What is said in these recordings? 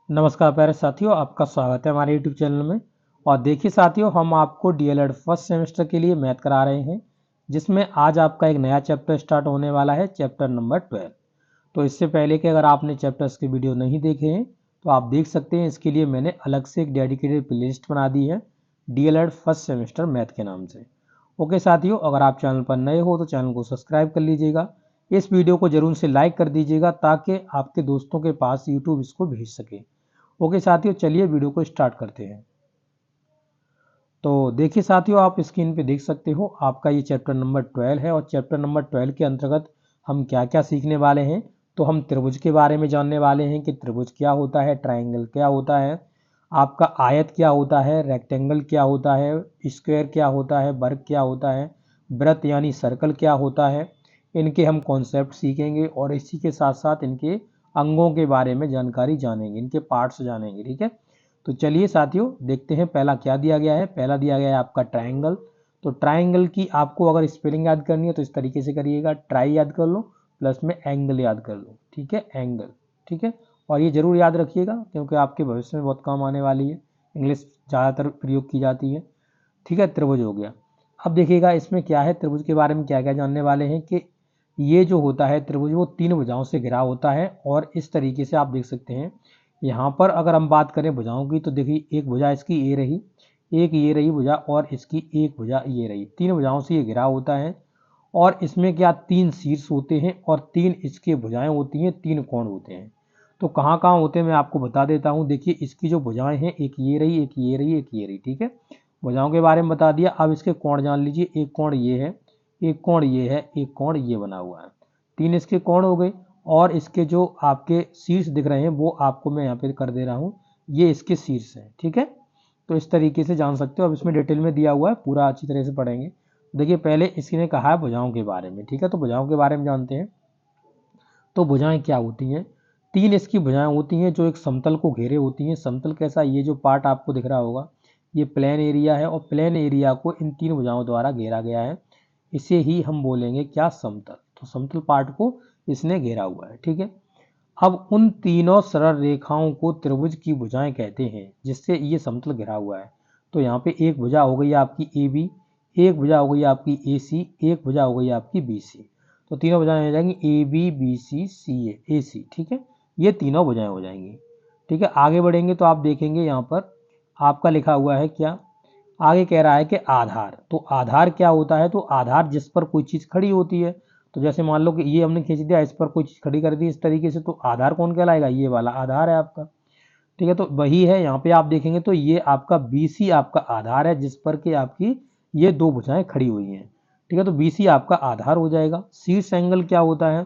नमस्कार प्यारे साथियों, आपका स्वागत है हमारे YouTube चैनल में। और देखिए साथियों, हम आपको डीएलएड फर्स्ट सेमेस्टर के लिए मैथ करा रहे हैं, जिसमें आज आपका एक नया चैप्टर स्टार्ट होने वाला है, चैप्टर नंबर 12। तो इससे पहले कि अगर आपने चैप्टर्स के वीडियो नहीं देखे हैं तो आप देख सकते हैं। इसके लिए मैंने अलग से एक डेडिकेटेड प्लेलिस्ट बना दी है, डीएलएड फर्स्ट सेमेस्टर मैथ के नाम से। ओके साथियों, अगर आप चैनल पर नए हो तो चैनल को सब्सक्राइब कर लीजिएगा। इस वीडियो को जरूर से लाइक कर दीजिएगा ताकि आपके दोस्तों के पास यूट्यूब इसको भेज सके। ओके साथियों, चलिए वीडियो को स्टार्ट करते हैं। तो देखिए साथियों, आप स्क्रीन पे देख सकते हो आपका ये चैप्टर नंबर 12 है। और चैप्टर नंबर 12 के अंतर्गत हम क्या क्या सीखने वाले हैं, तो हम त्रिभुज के बारे में जानने वाले हैं कि त्रिभुज क्या होता है, ट्राइंगल क्या होता है, आपका आयत क्या होता है, रेक्टेंगल क्या होता है, स्क्वायर क्या होता है, वर्ग क्या होता है, वृत्त यानी सर्कल क्या होता है। इनके हम कॉन्सेप्ट सीखेंगे और इसी के साथ साथ इनके अंगों के बारे में जानकारी जानेंगे, इनके पार्ट्स जानेंगे। ठीक है, तो चलिए साथियों देखते हैं पहला क्या दिया गया है। पहला दिया गया है आपका ट्राइंगल। तो ट्राइंगल की आपको अगर स्पेलिंग याद करनी है तो इस तरीके से करिएगा, ट्राई याद कर लो प्लस में एंगल याद कर लो। ठीक है, एंगल। ठीक है, और ये जरूर याद रखिएगा क्योंकि आपके भविष्य में बहुत काम आने वाली है, इंग्लिश ज़्यादातर प्रयोग की जाती है। ठीक है, त्रिभुज हो गया। अब देखिएगा इसमें क्या है, त्रिभुज के बारे में क्या क्या जानने वाले हैं कि ये जो होता है त्रिभुज वो 3 भुजाओं से घिरा होता है। और इस तरीके से आप देख सकते हैं यहाँ पर अगर हम बात करें भुजाओं की तो देखिए एक भुजा इसकी ये रही, एक ये रही भुजा और इसकी एक भुजा ये रही। 3 भुजाओं से ये घिरा होता है। और इसमें क्या 3 शीर्ष होते हैं और 3 इसके भुजाएं होती हैं, 3 कोण होते हैं। तो कहाँ कहाँ होते हैं मैं आपको बता देता हूँ। देखिए इसकी जो भुजाएं हैं, एक ये रही, एक ये रही, एक ये रही। ठीक है, भुजाओं के बारे में बता दिया। अब इसके कोण जान लीजिए, एक कोण ये है, एक कोण ये है, एक कोण ये बना हुआ है। 3 इसके कोण हो गए। और इसके जो आपके शीर्ष दिख रहे हैं वो आपको मैं यहाँ पे कर दे रहा हूँ, ये इसके शीर्ष है। ठीक है, तो इस तरीके से जान सकते हो। अब इसमें डिटेल में दिया हुआ है, पूरा अच्छी तरह से पढ़ेंगे। देखिए पहले इसने कहा है भुजाओं के बारे में। ठीक है, तो भुजाओं के बारे में जानते हैं। तो भुजाएं क्या होती हैं, 3 इसकी भुजाएं होती हैं जो एक समतल को घेरे होती हैं। समतल कैसा, ये जो पार्ट आपको दिख रहा होगा ये प्लेन एरिया है और प्लेन एरिया को इन 3 भुजाओं द्वारा घेरा गया है। इसे ही हम बोलेंगे क्या, समतल। तो समतल पार्ट को इसने घेरा हुआ है। ठीक है, अब उन तीनों सरल रेखाओं को त्रिभुज की भुजाएं कहते हैं जिससे ये समतल घिरा हुआ है। तो यहाँ पे एक भुजा हो गई आपकी ए बी, एक भुजा हो गई आपकी ए सी, एक भुजा हो गई आपकी बी सी। तो तीनों भुजाएं हो जाएंगी ए बी बी सी सी ए सी। ठीक है, ये तीनों भुजाएं हो जाएंगी। ठीक है, आगे बढ़ेंगे तो आप देखेंगे यहाँ पर आपका लिखा हुआ है क्या, आगे कह रहा है कि आधार। तो आधार क्या होता है, तो आधार जिस पर कोई चीज़ खड़ी होती है। तो जैसे मान लो कि ये हमने खींच दिया, इस पर कोई चीज़ खड़ी कर दी इस तरीके से, तो आधार कौन कहलाएगा, ये वाला आधार है आपका। ठीक है, तो वही है यहाँ पे आप देखेंगे तो ये आपका BC आपका आधार है जिस पर कि आपकी ये 2 भुजाएं खड़ी हुई हैं। ठीक है, तो BC आपका आधार हो जाएगा। शीर्ष एंगल क्या होता है,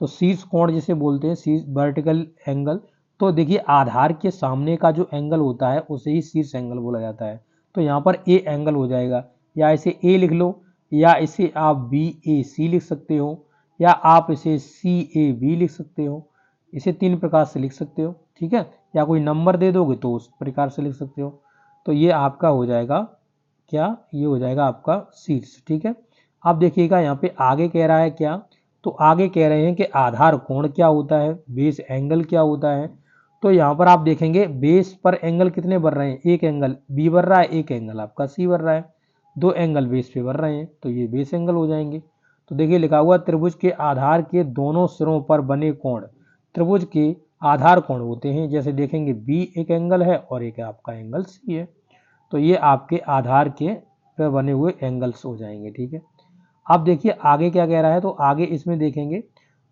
तो शीर्ष कोण जिसे बोलते हैं, शीर्ष वर्टिकल एंगल। तो देखिए आधार के सामने का जो एंगल होता है उसे ही शीर्ष एंगल बोला जाता है। तो यहाँ पर ए एंगल हो जाएगा, या इसे ए लिख लो, या इसे आप BAC लिख सकते हो, या आप इसे CAB लिख सकते हो। इसे 3 प्रकार से लिख सकते हो। ठीक है, या कोई नंबर दे दोगे तो उस प्रकार से लिख सकते हो। तो ये आपका हो जाएगा क्या, ये हो जाएगा आपका शीर्ष। ठीक है, अब देखिएगा यहाँ पे आगे कह रहा है क्या, तो आगे कह रहे हैं कि आधार कोण क्या होता है, बेस एंगल क्या होता है। तो यहाँ पर आप देखेंगे बेस पर एंगल कितने बन रहे हैं, एक एंगल बी बन रहा है, एक एंगल आपका सी बन रहा है। 2 एंगल बेस पे बन रहे हैं तो ये बेस एंगल हो जाएंगे। तो देखिए लिखा हुआ त्रिभुज के आधार के दोनों सिरों पर बने कोण त्रिभुज के आधार कोण होते हैं। जैसे देखेंगे बी एक एंगल है और एक आपका एंगल सी है। तो ये आपके आधार के पर बने हुए एंगल्स हो जाएंगे। ठीक है, अब देखिए आगे क्या कह रहा है, तो आगे इसमें देखेंगे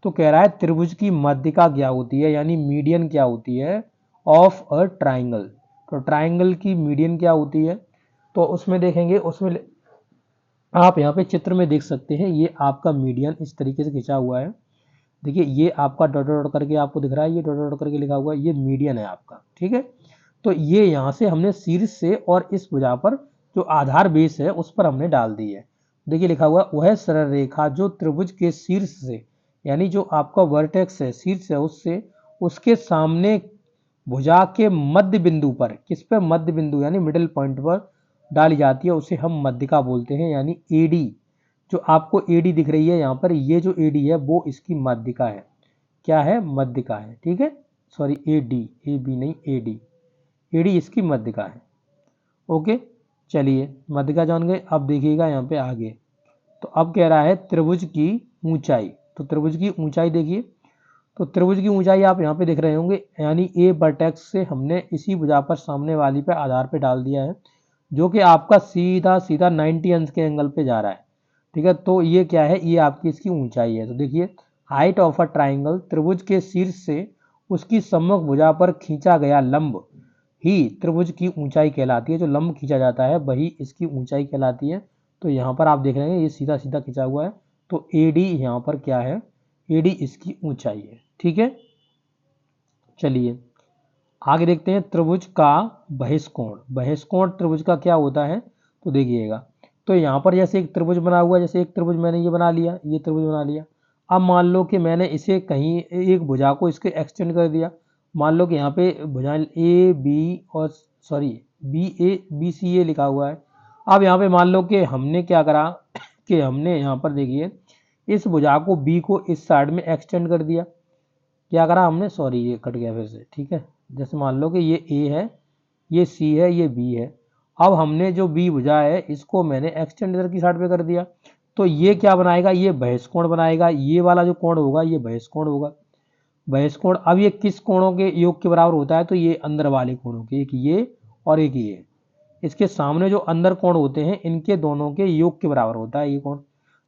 तो कह रहा है त्रिभुज की मध्यिका क्या होती है, यानी मीडियन क्या होती है ऑफ अ ट्राइंगल। तो ट्राइंगल की मीडियन क्या होती है, तो उसमें देखेंगे, उसमें आप यहाँ पे चित्र में देख सकते हैं ये आपका मीडियन इस तरीके से खिंचा हुआ है। देखिए ये आपका डॉट डॉट करके आपको दिख रहा है, ये डॉट डॉट करके लिखा हुआ है, ये मीडियन है आपका। ठीक है, तो ये यहाँ से हमने शीर्ष से और इस भुजा पर जो आधार बेस है उस पर हमने डाल दी है। देखिए लिखा हुआ वह सरल रेखा जो त्रिभुज के शीर्ष से, यानी जो आपका वर्टेक्स है शीर्ष है उससे उसके सामने भुजा के मध्य बिंदु पर, किस पर, मध्य बिंदु यानी मिडिल पॉइंट पर डाली जाती है, उसे हम मध्यिका बोलते हैं। यानी एडी, जो आपको एडी दिख रही है यहाँ पर, ये जो एडी है वो इसकी मध्यिका है। क्या है, मध्यिका है। ठीक है, सॉरी ए बी नहीं ए डी इसकी मध्यिका है। ओके, चलिए मध्यिका जान गए। अब देखिएगा यहाँ पे आगे, तो अब कह रहा है त्रिभुज की ऊंचाई। तो त्रिभुज की ऊंचाई देखिए, तो त्रिभुज की ऊंचाई आप यहाँ पे देख रहे होंगे, यानी ए वर्टेक्स से हमने इसी भुजा पर सामने वाली पे आधार पे डाल दिया है, जो कि आपका सीधा सीधा 90 अंश के एंगल पे जा रहा है। ठीक है, तो ये क्या है, ये आपकी इसकी ऊंचाई है। तो देखिए हाइट ऑफ अ ट्राइंगल, त्रिभुज के शीर्ष से उसकी सम्मुख भुजा पर खींचा गया लंब ही त्रिभुज की ऊंचाई कहलाती है। जो लंब खींचा जाता है वही इसकी ऊंचाई कहलाती है। तो यहाँ पर आप देख रहे हैं ये सीधा सीधा खींचा हुआ है, तो ए डी यहाँ पर क्या है, ए डी इसकी ऊंचाई है। ठीक है, चलिए आगे देखते हैं त्रिभुज का बहिष्कोण। बहिष्कोण त्रिभुज का क्या होता है, तो देखिएगा, तो यहाँ पर जैसे एक त्रिभुज बना हुआ है, जैसे एक त्रिभुज मैंने ये बना लिया, ये त्रिभुज बना लिया। अब मान लो कि मैंने इसे कहीं एक भुजा को इसके एक्सटेंड कर दिया। मान लो कि यहाँ पे भुजाएं ए बी और सॉरी बी सी ए लिखा हुआ है। अब यहाँ पे मान लो कि हमने क्या करा कि हमने यहाँ पर देखिए इस भुजा को बी को इस साइड में एक्सटेंड कर दिया। क्या करा हमने, सॉरी ये कट गया फिर से। ठीक है, जैसे मान लो कि ये ए है, ये सी है, ये बी है। अब हमने जो बी भुजा है इसको मैंने एक्सटेंड इधर की साइड पे कर दिया, तो ये क्या बनाएगा, ये बहिष्कोण बनाएगा। ये वाला जो कोण होगा ये बहिष्कोण होगा। बहिष्कोण अब ये किस कोणों के योग के बराबर होता है, तो ये अंदर वाले कोणों के, एक ये और एक ये। इसके सामने जो अंदर कोण होते हैं इनके दोनों के योग के बराबर होता है ये कोण।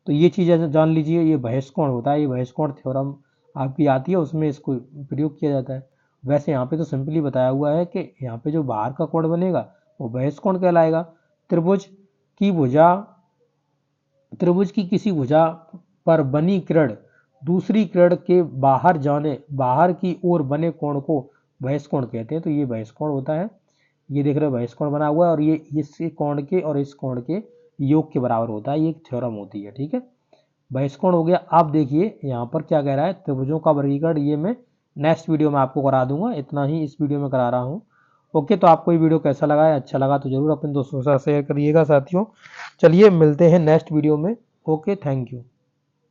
तो ये चीज़ जान लीजिए, ये बहिष्कोण होता है। ये बहिष्कोण थ्योरम आपकी आती है, उसमें इसको प्रयोग किया जाता है। वैसे यहाँ पे तो सिंपली बताया हुआ है कि यहाँ पे जो बाहर का कोण बनेगा वो बहिष्कोण कहलाएगा। त्रिभुज की भुजा, त्रिभुज की किसी भुजा पर बनी किरण दूसरी किरण के बाहर की ओर बने कोण को बहिष्कोण कहते हैं। तो ये बहिष्कोण होता है। ये देख रहे हो बहिष्कोण बना हुआ है, और ये इस कोण के और इस कोण के योग के बराबर होता है। ये एक थ्योरम होती है। ठीक है, बहिष्कोण हो गया। आप देखिए यहाँ पर क्या कह रहा है, त्रिभुजों का वर्गीकरण ये मैं नेक्स्ट वीडियो में आपको करा दूंगा, इतना ही इस वीडियो में करा रहा हूँ। ओके, तो आपको ये वीडियो कैसा लगा है, अच्छा लगा तो जरूर अपने दोस्तों के साथ शेयर करिएगा साथियों। चलिए मिलते हैं नेक्स्ट वीडियो में। Okay, thank you.